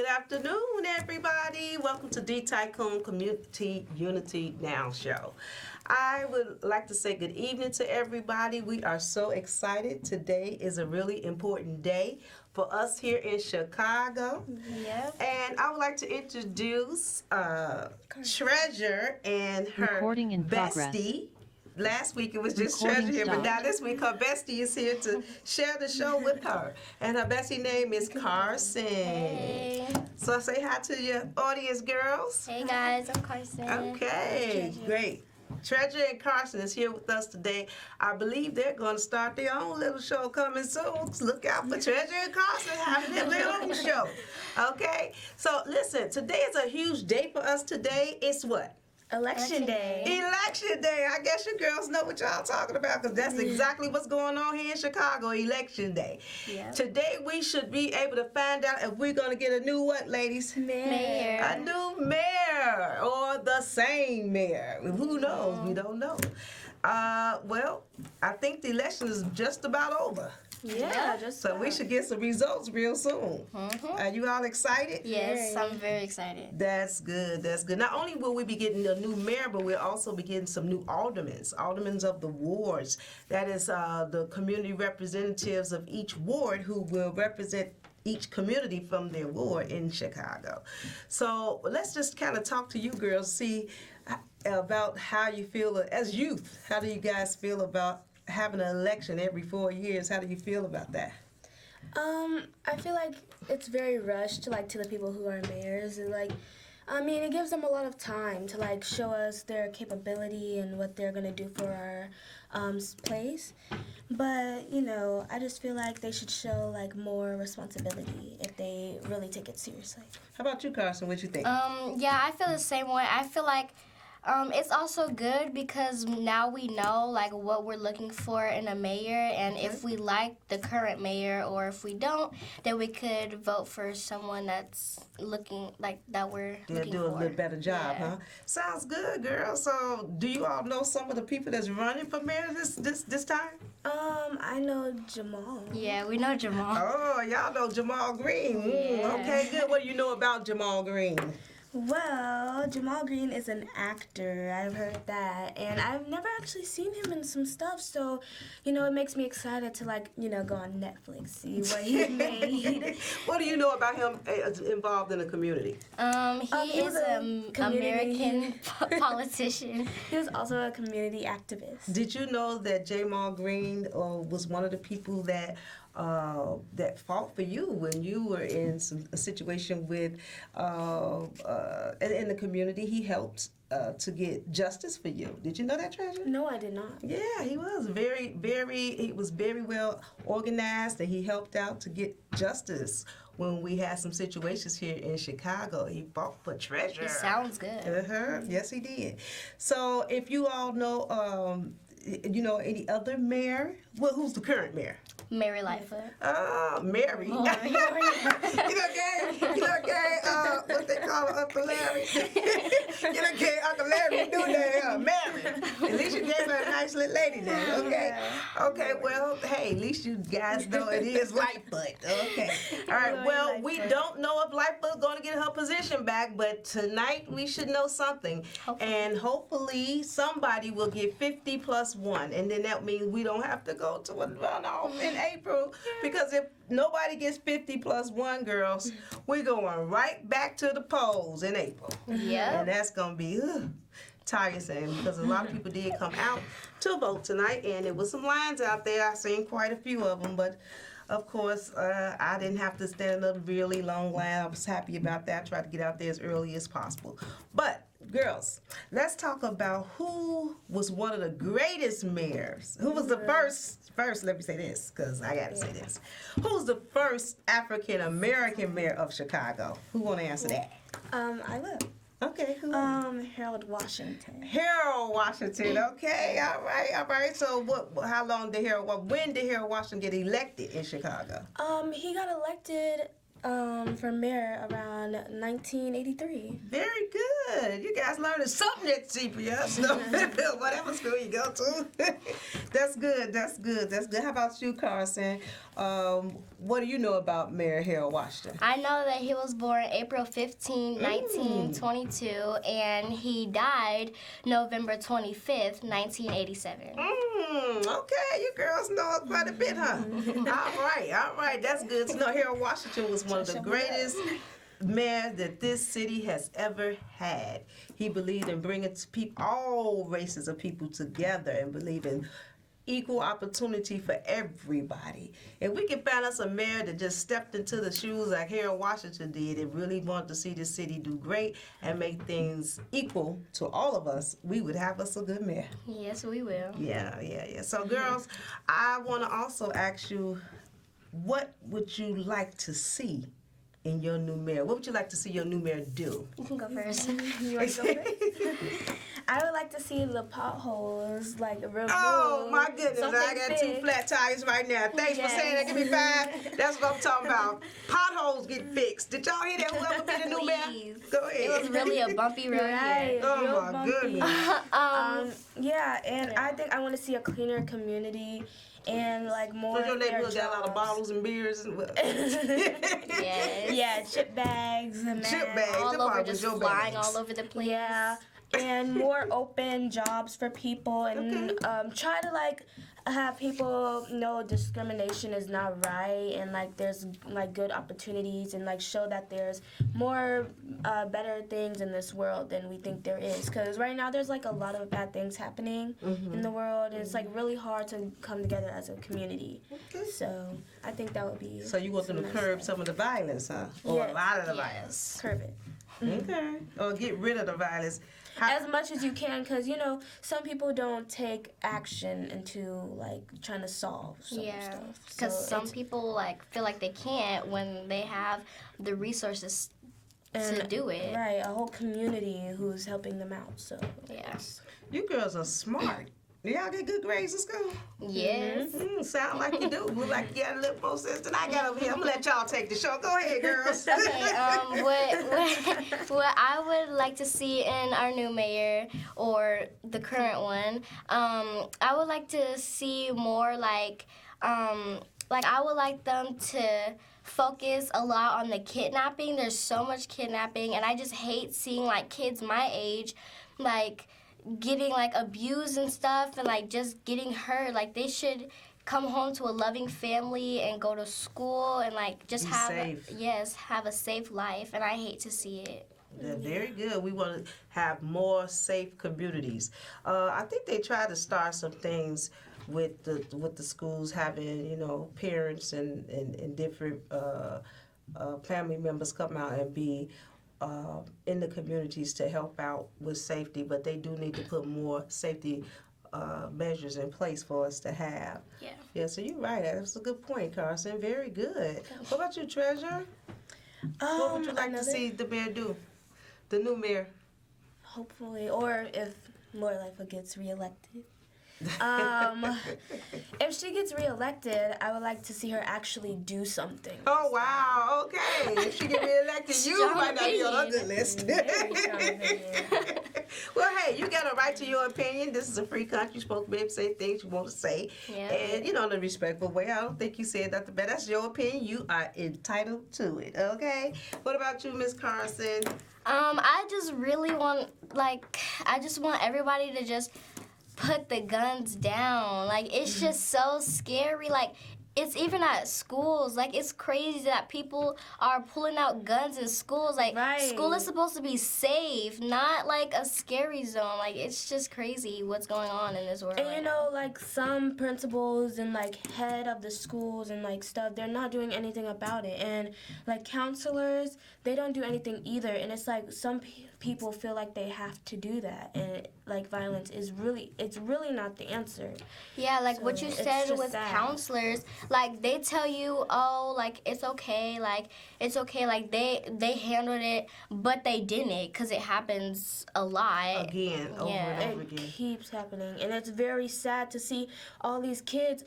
Good afternoon, everybody. Welcome to D Tycoon Community Unity Now Show. I would like to say good evening to everybody. We are so excited. Today is a really important day for us here in Chicago. Yep. And I would like to introduce Treasure and her Recording in progress. bestie. Last week it was just Recording Treasure here, but stopped. now this week her bestie is here to share the show with her. And her bestie name is Carson. Hey. So say hi to your audience, girls. Hey guys, I'm Carson. Okay, Treasure. great. Treasure and Carson is here with us today. I believe they're going to start their own little show coming soon. So look out for Treasure and Carson having their little show. Okay? So listen, today is a huge day for us today. It's what? Election Day. Election Day. I guess you girls know what y'all talking about because that's exactly what's going on here in Chicago, Election Day. Yep. Today we should be able to find out if we're going to get a new what, ladies? Mayor. A new mayor or the same mayor. Who knows? We don't know. Well, I think the election is just about over. Yeah, So we should get some results real soon. Are you all excited? Yes, I'm very excited. That's good. That's good. Not only will we be getting a new mayor, but we'll also be getting some new aldermen of the wards. That is the community representatives of each ward who will represent each community from their ward in Chicago. So let's just kind of talk to you girls, see about how you feel as youth. How do you guys feel about having an election every 4 years? How do you feel about that? I feel like it's very rushed to the people who are mayors, and it gives them a lot of time to show us their capability and what they're gonna do for our place. But I just feel like they should show more responsibility if they really take it seriously. How about you, Carson? What you think? Yeah, I feel the same way. I feel like it's also good because now we know what we're looking for in a mayor, and if we like the current mayor or if we don't, then we could vote for someone that's looking that we're looking do for. a little better job, Yeah. huh? Sounds good, girl. So, do you all know some of the people that's running for mayor this time? I know Jamal. Yeah, we know Jamal. Oh, y'all know Jamal Green. Yeah. Okay, good. What do you know about Jamal Green? Well, Jamal Green is an actor. I've heard that, and I've never actually seen him in some stuff. So, it makes me excited to go on Netflix, see what he made. What do you know about him involved in the community? He was is a an community- American politician. He was also a community activist. Did you know that Jamal Green was one of the people that fought for you when you were in a situation with in the community? He helped to get justice for you. Did you know that, Treasure? No, I did not. Yeah, he was he was very well organized, and he helped out to get justice when we had some situations here in Chicago. He fought for Treasure. He sounds good. Yes, he did. So, if you all know, any other mayor? Well, who's the current mayor? Mary Lightfoot. Mary. You know, gang, what they call her, Uncle Larry. Gang, Uncle Larry do that, Mary. At least you gave her a nice little lady now, okay? Okay, well, hey, at least you guys know it is Lightfoot, okay? All right, well, we don't know if Lightfoot's going to get her position back, but tonight we should know something. And hopefully somebody will get 50 plus 1, and then that means we don't have to go to a runoff in April, because if nobody gets 50 plus 1, girls, we're going right back to the polls in April. Yeah. And that's going to be tiresome, because a lot of people did come out to vote tonight, and there was some lines out there. I seen quite a few of them, but of course, I didn't have to stand in a really long line. I was happy about that. I tried to get out there as early as possible. But girls, let's talk about who was one of the greatest mayors. Who was the first, let me say this, because I got to say this. Who's the first African-American mayor of Chicago? Who want to answer that? I will. Okay, who? Harold Washington. Harold Washington. Okay, all right. So when did Harold Washington get elected in Chicago? He got elected for mayor around 1983. Very good. You guys learning something at CPS. No, whatever school you go to. That's good. That's good. That's good. How about you, Carson? What do you know about Mayor Harold Washington? I know that he was born April 15, 1922, and he died November 25th, 1987. Okay, you girls know quite a bit, huh? All right. That's good to know. Harold Washington was one of the greatest mayors that this city has ever had. He believed in bringing all races of people together and believed in equal opportunity for everybody. If we can find us a mayor that just stepped into the shoes like Harold Washington did and really wanted to see this city do great and make things equal to all of us, we would have us a good mayor. Yes, we will. Yeah. So girls, I want to also ask you, what would you like to see in your new mayor? What would you like to see your new mayor do? You can go first. You want to go first? I would like to see the potholes removed. Oh my goodness, I got Something 2 flat tires right now. Thanks for saying that. Give me 5. That's what I'm talking about. Potholes get fixed. Did y'all hear that? Whoever be the new mayor? Please. Go ahead. It was really a bumpy road Right. here. Oh real my bumpy. goodness. Yeah, and I think I want to see a cleaner community and more. So your fair neighborhood got a lot of jobs. bottles and beers and what? Yes. Yeah, chip bags and Chip bags. All Them over, probably just your flying bags. all over the place. Yeah, and more open jobs for people, and try to have people know discrimination is not right, and there's good opportunities, and show that there's more better things in this world than we think there is. Because right now there's a lot of bad things happening in the world, and it's really hard to come together as a community. Okay. So I think that would be. So you want them to nice curb thing. some of the violence, huh? Or a Yes. lot of the violence. Curb it. Okay. Or get rid of the violence. As much as you can, because some people don't take action into trying to solve some Yeah, stuff. because So some it's- people feel like they can't when they have the resources to do it. Right, a whole community who's helping them out. So Yeah. You girls are smart. Do y'all get good grades in school? Yes. Sound like you do. Look like you got a little more sense than I got over here. I'm gonna let y'all take the show. Go ahead, girls. Okay, what I would like to see in our new mayor or the current one, I would like to see more I would like them to focus a lot on the kidnapping. There's so much kidnapping, and I just hate seeing kids my age getting abused and stuff and just getting hurt. They should come home to a loving family and go to school and just Be have safe. have a safe life, and I hate to see it. Yeah, very good. We want to have more safe communities. I think they try to start some things with the schools having parents and different family members come out and be in the communities to help out with safety, but they do need to put more safety measures in place for us to have. Yeah, so you're right. That's a good point, Carson. Very good. What about you, Treasure? What would you like to see the mayor do? The new mayor? hopefully, or if More Life gets reelected. If she gets reelected, I would like to see her actually do something. Oh, wow. Okay. If she get reelected, you Strong might not be on the opinion. good list. Very strong opinion. Well, hey, you got a right to your opinion. This is a free country. You're supposed to be able to say things you want to say. Yeah. And, in a respectful way. I don't think you said nothing bad. That's your opinion. You are entitled to it, okay? What about you, Miss Carson? I just really want, I just want everybody to just put the guns down. It's just so scary. It's even at schools. It's crazy that people are pulling out guns in schools. Right. School is supposed to be safe, not a scary zone. It's just crazy what's going on in this world. And some principals and head of the schools and stuff, they're not doing anything about it. And counselors, they don't do anything either. And it's some people feel like they have to do that. And violence is really not the answer. Yeah, what So you it's said just with sad. counselors, they tell you, oh, it's okay, it's okay, they handled it, but they didn't, because it happens a lot. Again, over Yeah. and over It again. keeps happening. And it's very sad to see all these kids,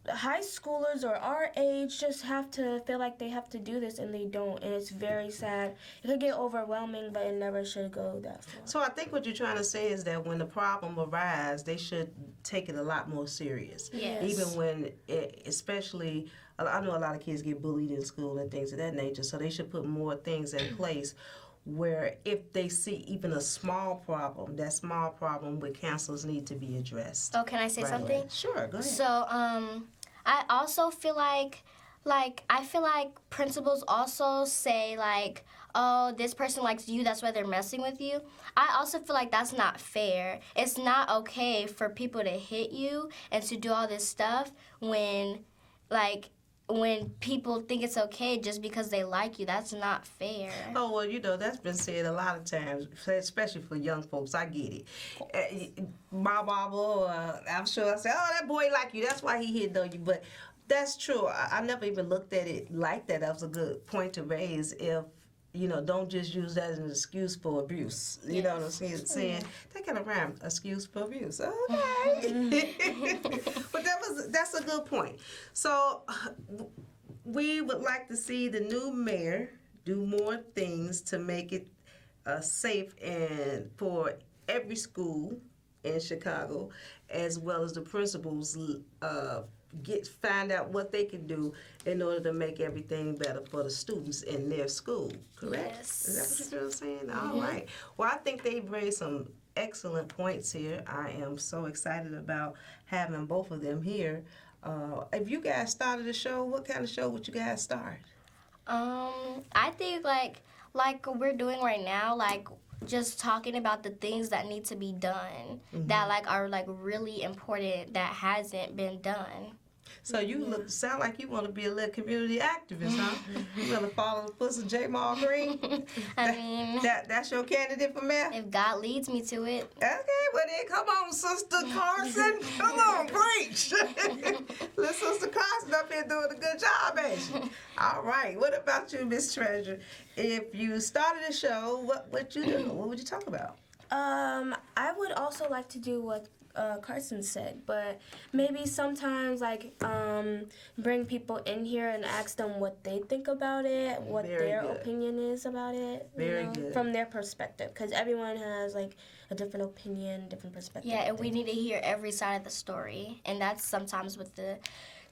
high schoolers or our age just have to feel like they have to do this and they don't, and it's very sad. It could get overwhelming, but it never should go that far. So I think what you're trying to say is that when the problem arises, they should take it a lot more serious. Yes. Even when, especially, I know a lot of kids get bullied in school and things of that nature, so they should put more things in place where if they see even a small problem, that small problem with counselors need to be addressed. Oh, can I say right something? away. Sure, go ahead. So, I also feel like principals also say like, oh, this person likes you, that's why they're messing with you. I also feel like that's not fair. It's not okay for people to hit you and to do all this stuff when people think it's okay just because they like you. That's not fair. Oh, well, you know, that's been said a lot of times, especially for young folks. I get it. My mama, I'm sure I said, oh, that boy like you. That's why he hit on you. But that's true. I never even looked at it like that. That was a good point to raise. If, you know, don't just use that as an excuse for abuse. You know what I'm saying? That kind of rhyme, excuse for abuse. Okay. But that's a good point. So we would like to see the new mayor do more things to make it safe and for every school in Chicago, as well as the principals find out what they can do in order to make everything better for the students in their school. Correct? Yes. Is that what you're saying? All right. Well, I think they've raised some excellent points here. I am so excited about having both of them here. If you guys started a show, what kind of show would you guys start? I think like we're doing right now, like just talking about the things that need to be done that like are like really important that hasn't been done. So you sound like you want to be a little community activist, huh? You want to follow the footsteps of J. Mall Green? I mean, that's your candidate for mayor? if God leads me to it. Okay, well then come on, Sister Carson. Come on, preach. Let Sister Carson up here doing a good job, ain't she? All right, what about you, Miss Treasure? If you started a show, what would you do? What would you talk about? I would also like to do what Carson said, but maybe sometimes bring people in here and ask them what they think about it, what their opinion is about it. Very good. From their perspective, because everyone has like a different opinion, different perspective. Yeah, and we need to hear every side of the story, and that's sometimes what the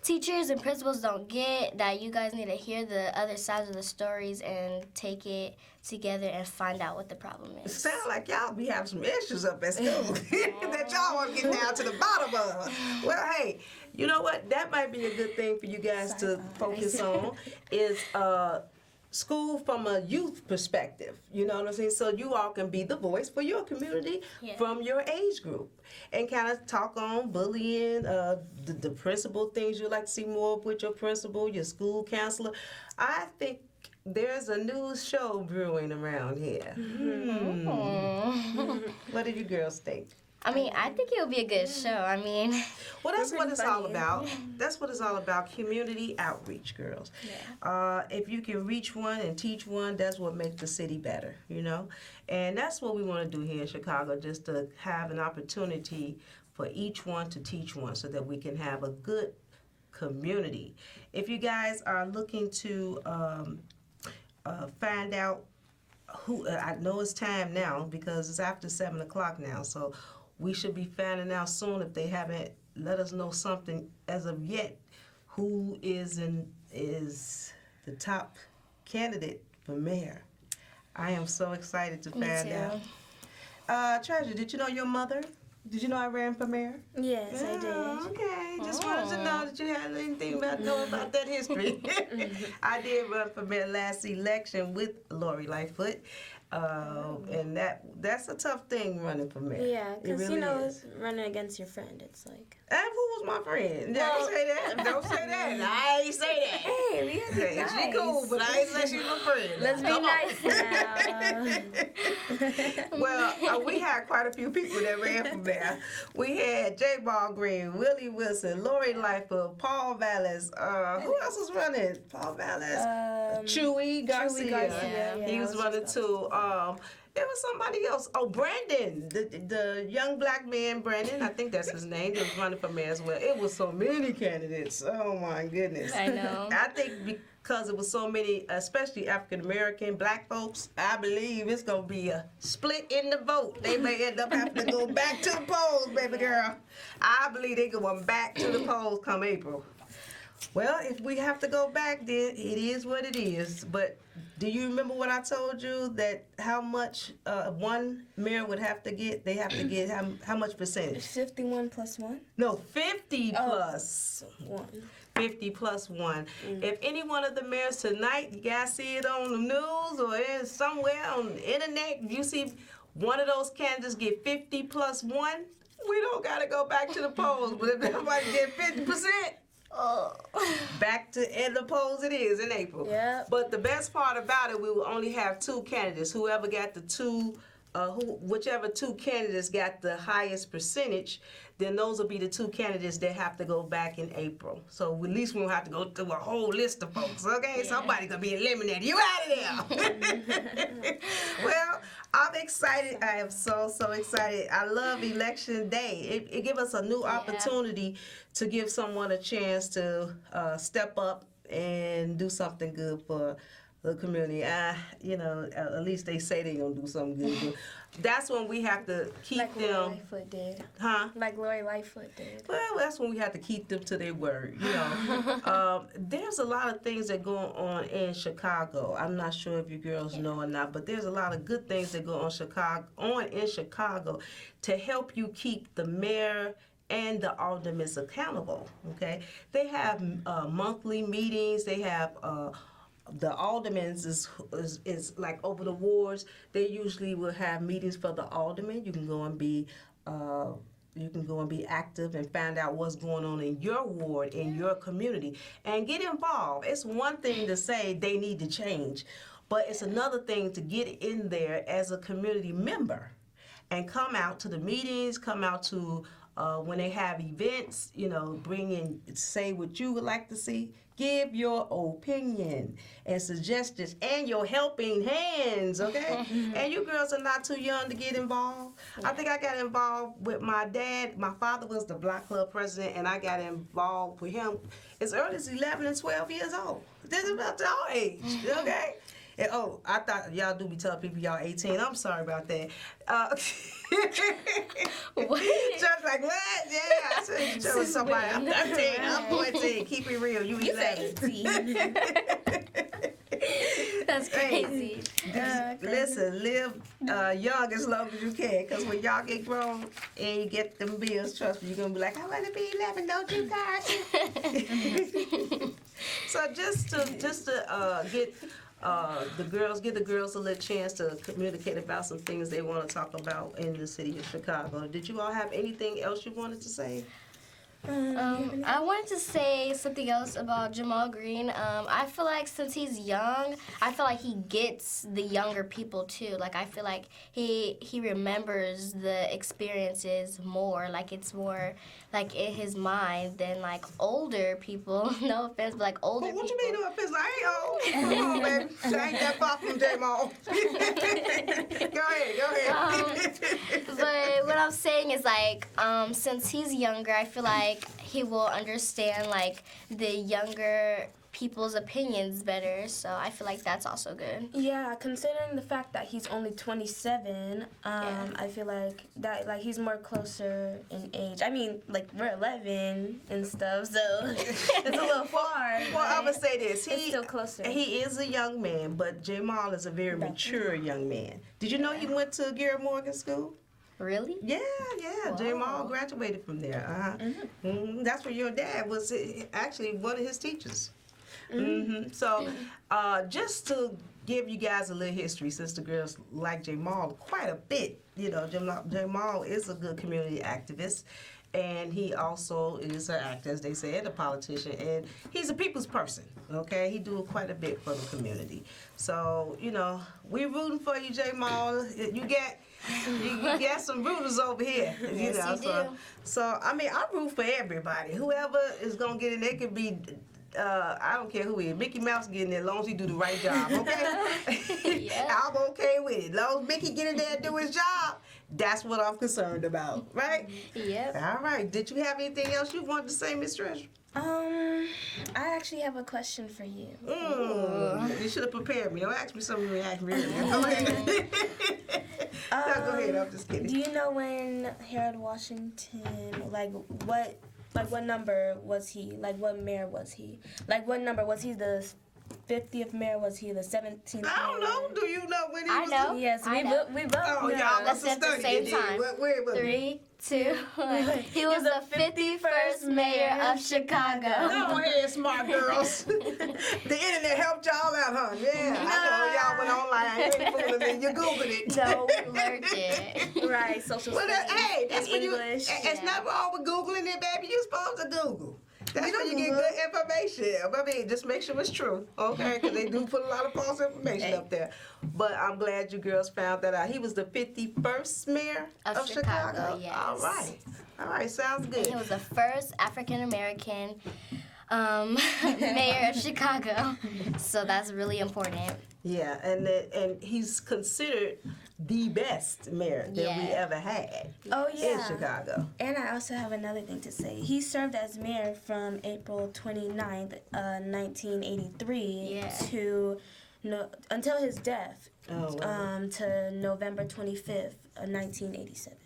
teachers and principals don't get, that you guys need to hear the other sides of the stories and take it together and find out what the problem It is. sounds like y'all be having some issues up at school that y'all want to get down to the bottom of. Well, hey, you know what? That might be a good thing for you guys to focus on is school from a youth perspective. You know what I'm saying? So you all can be the voice for your community from your age group and kind of talk on bullying, the principal things you'd like to see more of with your principal, your school counselor. I think there's a new show brewing around here. What do you girls think? I mean, I think it'll be a good show. I mean, well, that's what it's all about. That's what it's all about, community outreach, girls. Yeah. If you can reach one and teach one, that's what makes the city better, you know? And that's what we want to do here in Chicago, just to have an opportunity for each one to teach one so that we can have a good community. If you guys are looking to find out who, I know it's time now because it's after 7 o'clock now, so we should be finding out soon if they haven't let us know something as of yet. Who is the top candidate for mayor? I am so excited to find out. Treasure, did you know your mother? Did you know I ran for mayor? Yes, I did. Okay, just wanted to know that you had anything about that history. I did run for mayor last election with Lori Lightfoot. And that's a tough thing running for mayor. Yeah, because really is. running against your friend, it's like. And who was my friend? Don't say that. Don't say that. I ain't say that. Hey, we have to be nice. She cool, but I ain't say she my friend. Let's be nice now. Well, we had quite a few people that ran for mayor. there. We had J. Ball Green, Willie Wilson, Lori Lightfoot, Paul Vallis. Who else was running? Paul Vallis. Chewy Garcia. Yeah, He was running too. There was somebody else. Oh, Brandon, the young black man, Brandon. I think that's his name. He was running for mayor as well. It was so many candidates. Oh my goodness. I know. I think because it was so many, especially African American, black folks, I believe it's gonna be a split in the vote. They may end up having to go back to the polls, baby girl. I believe they're going back to the polls come April. Well, if we have to go back, then it is what it is. But do you remember what I told you, that how much one mayor would have to get? They have to get how much percentage? 51 plus 1? No, 50 plus 1. 50 plus 1. If any one of the mayors tonight, you guys see it on the news or in somewhere on the internet, you see one of those candidates get 50 plus 1, we don't got to go back to the polls. But if everybody get 50%, back to in the polls it is in April. Yep. But the best part about it, we will only have 2 candidates. Whoever got the 2, whichever 2 candidates got the highest percentage, then those will be the 2 candidates that have to go back in April. So at least we won't have to go through a whole list of folks, okay? Yeah. Somebody gonna be eliminated. You out of there. Well, I'm excited. I am so excited. I love election day. It gives us a new opportunity to give someone a chance to step up and do something good for the community. At least they say they're gonna do something good. That's when we have to keep like them. Lori Lightfoot did. Huh? Like Lori Lightfoot did. Well, that's when we have to keep them to their word. There's a lot of things that go on in Chicago. I'm not sure if you girls know or not, but there's a lot of good things that go on in Chicago to help you keep the mayor and the aldermen accountable. Okay, they have monthly meetings. They have. The aldermen is like over the wards. They usually will have meetings for the aldermen. You can go and be active and find out what's going on in your ward, in your community, and get involved. It's one thing to say they need to change, but it's another thing to get in there as a community member and come out to the meetings, come out to when they have events, bring in, say what you would like to see. Give your opinion and suggestions and your helping hands, okay? And you girls are not too young to get involved. I think I got involved with my dad. My father was the block club president, and I got involved with him as early as 11 and 12 years old. This is about our age, okay? And, I thought y'all do be telling people y'all 18. I'm sorry about that. What? Just like, what? Yeah, I said you telling somebody I'm 13, I'm 14. Keep it real. You 11. That's crazy. Listen, live young as long as you can, because when y'all get grown and you get them bills, trust me, you're going to be like, I want to be 11, don't you, Carson? So just to give the girls a little chance to communicate about some things they want to talk about in the city of Chicago. Did you all have anything else you wanted to say? I wanted to say something else about Jamal Green. I feel like since he's young, I feel like he gets the younger people too. Like I feel like he remembers the experiences more. Like it's more like in his mind than like older people. No offense, but like older people. What you mean no offense? I ain't old. Come on, baby. I ain't that far from Jamal. Go ahead. But what I'm saying is like, since he's younger, I feel like he will understand like the younger people's opinions better, so I feel like that's also good. Yeah, considering the fact that he's only 27, I feel like that he's more closer in age. I mean, like we're 11 and stuff, so it's a little far. Well, I'm gonna say this: it's still closer. He is a young man, but Jamal is a very mature young man. Did you know he went to Garrett Morgan School? Really? Yeah. Wow. Jamal graduated from there. That's where your dad was actually one of his teachers. So just to give you guys a little history, since the girls like Jamal quite a bit, Jamal is a good community activist, and he also is an actor, as they said, a politician, and he's a people's person. Okay, he do quite a bit for the community. So we rooting for you, J. Maul. You got some rooters over here. Yes, you do. So I mean, I root for everybody. Whoever is gonna get in there could be. I don't care who he is. Mickey Mouse get in there as long as he do the right job, okay? Yeah. I'm okay with it. As long as Mickey get in there and do his job, that's what I'm concerned about, right? Yep. All right. Did you have anything else you wanted to say, Miss Treasure? I actually have a question for you. You should have prepared me. Don't ask me something you ask me earlier. Go ahead. No, go ahead. I'm just kidding. Do you know when Harold Washington, what number was he? Like, what mayor was he? Like, what number was he? The 50th mayor? Was he the 17th? I don't know. Do you know when he was? I know. Yes, we both Oh, know. y'all Let's must have at the studied same it. time. Where was it? 3, 2, 1. He was the 51st mayor of Chicago. Go ahead, smart girls. The internet helped y'all out, huh? Yeah. I know y'all went online. You ain't fooling me. You Googled it. No, we learned it. Right, social Well, studies hey, that's and when you. English. It's not wrong with Googling it, baby. You're supposed to Google. That's when you get good information. I mean, just make sure it's true, okay? Because they do put a lot of false information up there. But I'm glad you girls found that out. He was the 51st mayor Of Chicago, yes. All right, sounds good. He was the first African American mayor of Chicago. So that's really important. Yeah, and he's considered the best mayor that we Yeah. ever had Oh, in yeah. Chicago. And I also have another thing to say. He served as mayor from April 29th, 1983 Yeah. to until his death, Oh, wow. to November 25th, 1987.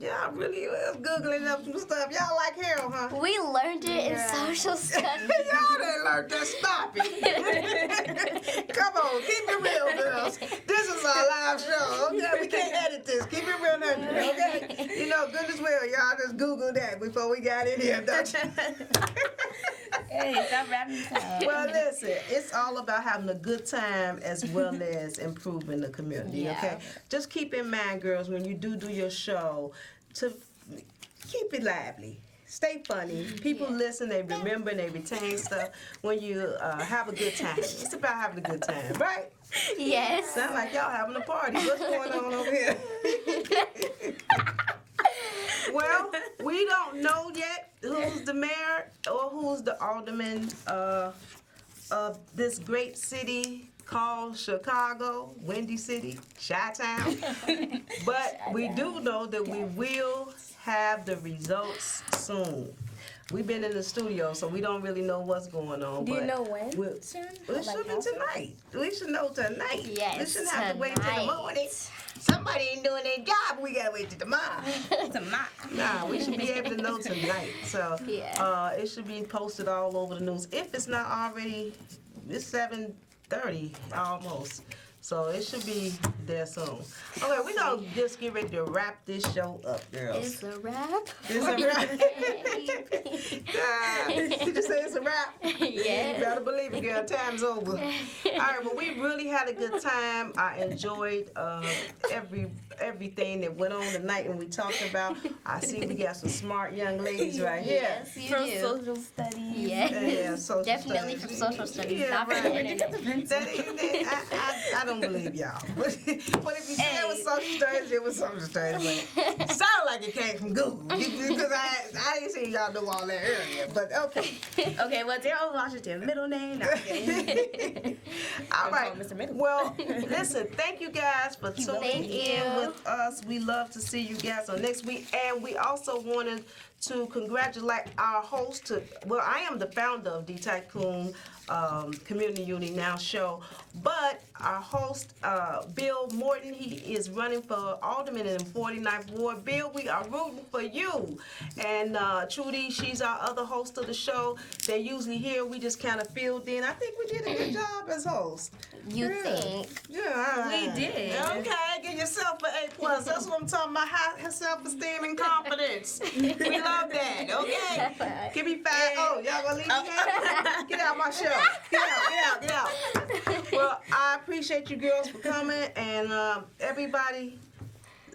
Yeah, I really was Googling up some stuff. Y'all like Harold, huh? We learned it in social studies. Y'all didn't learn that. Stop it. Come on, keep it real, girls. This is our live show. Okay, we can't edit this. Keep it real, 100. Okay. Good as well. Y'all just Googled that before we got in here, don't you? Hey, stop rapping. Well, listen, it's all about having a good time as well as improving the community, Yeah. okay? Just keep in mind, girls, when you do your show, to keep it lively. Stay funny. People listen, they remember, and they retain stuff when you have a good time. It's about having a good time, right? Yes. Sound like y'all having a party. What's going on over here? Well, we don't know yet who's the mayor or who's the alderman of this great city called Chicago, Windy City, Chi-Town. But we do know that we will have the results soon. We've been in the studio, so we don't really know what's going on. Do you but know when? It should be tonight. We should know tonight. Yes, We shouldn't have to wait till the morning. Somebody ain't doing their job. We gotta wait till tomorrow. Nah, we should be able to know tonight. So Yeah. it should be posted all over the news. If it's not already, it's 7:30 almost. So it should be there soon. Okay, we're gonna just get ready to wrap this show up, girls. It's a wrap. It's a wrap. Did you say it's a wrap? Yeah. You better believe it, girl. Time's over. All right, well, we really had a good time. I enjoyed everything that went on tonight when we talked about. I see we got some smart young ladies right here. Yes, you From do. social studies. Yes. Yeah, social Definitely studies. from social studies, Yeah, not from the right. internet. I don't believe y'all. But if you say it was social studies, it was social studies. But it sounded like it came from Google. Because I didn't see y'all do all that earlier. But okay. Okay, well, Daryl Washington, middle name. No, I'm kidding. All right. Mr. Middle. Well, listen, thank you guys for tuning Thank in you. with us. We love to see you guys on next week. And we also wanted to congratulate our host. I am the founder of D Tycoon Community Unity Now show. But our host, Bill Morton, he is running for alderman in the 49th Ward. Bill, we are rooting for you. And Trudy, she's our other host of the show. They're usually here. We just kind of filled in. I think we did a good job as host. You Yeah. think? Yeah, We did. Okay, give yourself an A+. That's what I'm talking about. High self-esteem and confidence. We love that. Okay. Give me 5. Oh, y'all gonna leave me here? Get out my show. Get out. Well, I appreciate you girls for coming, and everybody,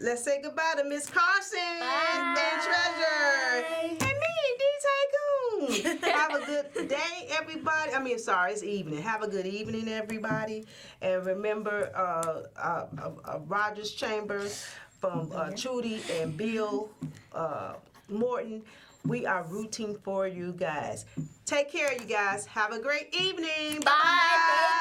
let's say goodbye to Miss Carson and Treasure and me, D Tycoon. Have a good day, everybody. It's evening. Have a good evening, everybody. And remember, Rogers Chambers from Trudy and Bill Morton, we are rooting for you guys. Take care, you guys. Have a great evening. Bye.